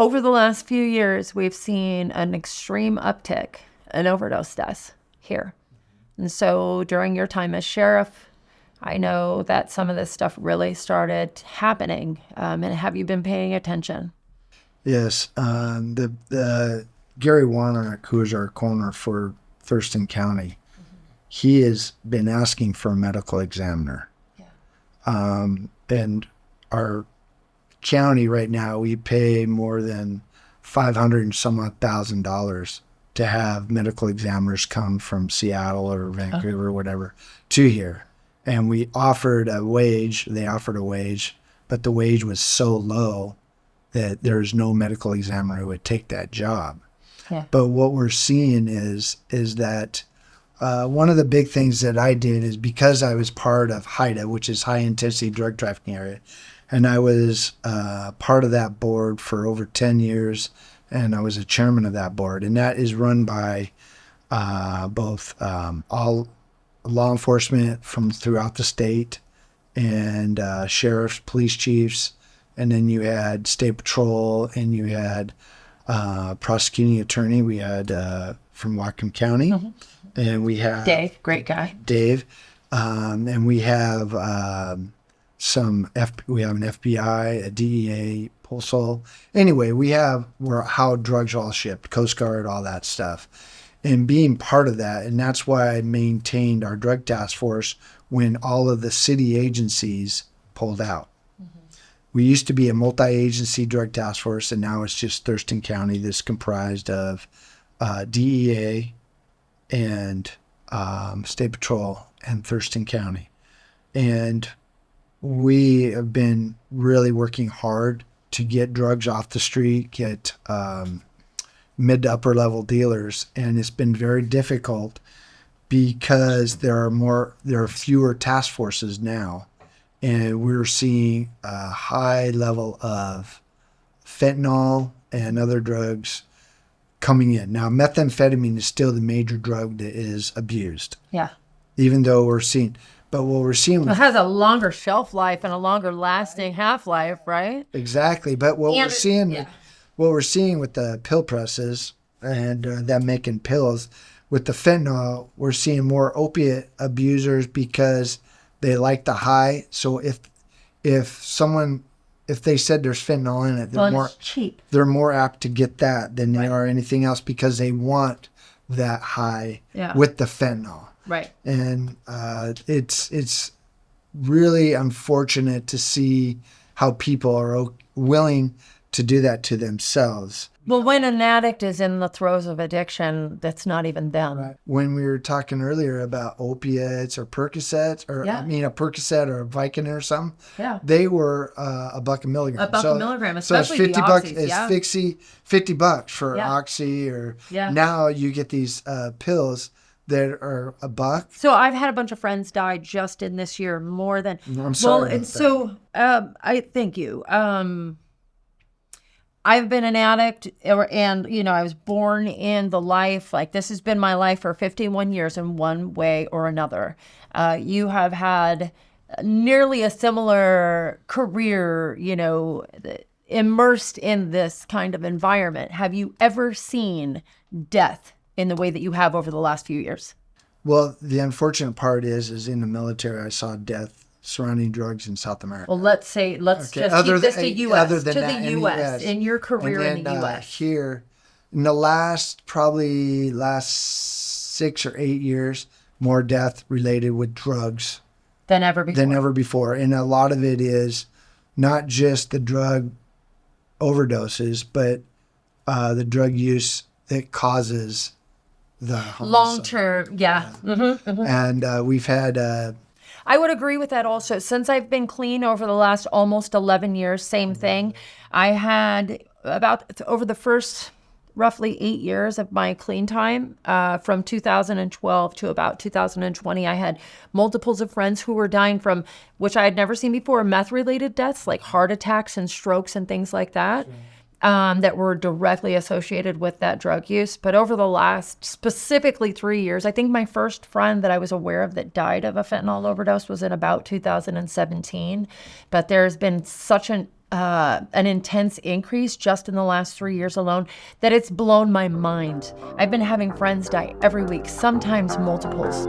Over the last few years, we've seen an extreme uptick in overdose deaths here. And so during your time as sheriff, I know that some of this stuff really started happening. And have you been paying attention? Yes. The Gary Warnock, who is our coroner for Thurston County, he has been asking for a medical examiner. Yeah. And our county right now, we pay more than $500 and some odd thousand to have medical examiners come from Seattle or Vancouver or whatever to here. And we offered a wage, but the wage was so low that there's no medical examiner who would take that job. Yeah. But what we're seeing is that one of the big things that I did is because I was part of HIDA, which is High Intensity Drug Trafficking Area, and I was part of that board for over 10 years, and I was a chairman of that board. And that is run by both all law enforcement from throughout the state and sheriffs, police chiefs, and then you had state patrol, and you had prosecuting attorney. We had from Whatcom County, and we have Dave, great guy. Dave, and we have we have an FBI, a DEA, Postal. Anyway, we're how drugs are all shipped, Coast Guard, all that stuff. And being part of that, and that's why I maintained our drug task force when all of the city agencies pulled out. We used to be a multi-agency drug task force, and now it's just Thurston County that's comprised of DEA and State Patrol and Thurston County. And we have been really working hard to get drugs off the street, get mid to upper level dealers, and it's been very difficult because there are fewer task forces now, and we're seeing a high level of fentanyl and other drugs coming in. Now, methamphetamine is still the major drug that is abused. Yeah. Even though we're seeing, but what we're seeing, it has a longer shelf life and a longer lasting half-life, right? Exactly. But what we're seeing with the pill presses and them making pills, with the fentanyl, we're seeing more opiate abusers because they like the high. So if they said there's fentanyl in it, they're more apt to get that than they are anything else because they want that high with the fentanyl. Right. And it's really unfortunate to see how people are willing to do that to themselves. Well, when an addict is in the throes of addiction, that's not even them. Right. When we were talking earlier about opiates or Percocets, or a Percocet or a Vicodin or something, they were $1 a milligram. $1 a milligram, especially so it's $50 the oxys, it's $50 for Oxy, or now you get these pills that are $1. So I've had a bunch of friends die just in this year, more than. I'm sorry. Well, and so I thank you. I've been an addict, and I was born in the life, like this has been my life for 51 years in one way or another. You have had nearly a similar career, immersed in this kind of environment. Have you ever seen death in the way that you have over the last few years? Well, the unfortunate part is in the military, I saw death surrounding drugs in South America. Well, let's keep this to U.S., to the U.S., in your career in the U.S. Here, in the last 6 or 8 years, more death related with drugs than ever before. And a lot of it is not just the drug overdoses, but the drug use that causes the long-term, And we've had... I would agree with that also. Since I've been clean over the last almost 11 years, same thing. I had over the first roughly 8 years of my clean time, from 2012 to about 2020, I had multiples of friends who were dying from, which I had never seen before, meth-related deaths, like heart attacks and strokes and things like that. That were directly associated with that drug use. But over the last specifically 3 years, I think my first friend that I was aware of that died of a fentanyl overdose was in about 2017. But there's been such a an intense increase just in the last 3 years alone that it's blown my mind. I've been having friends die every week, sometimes multiples.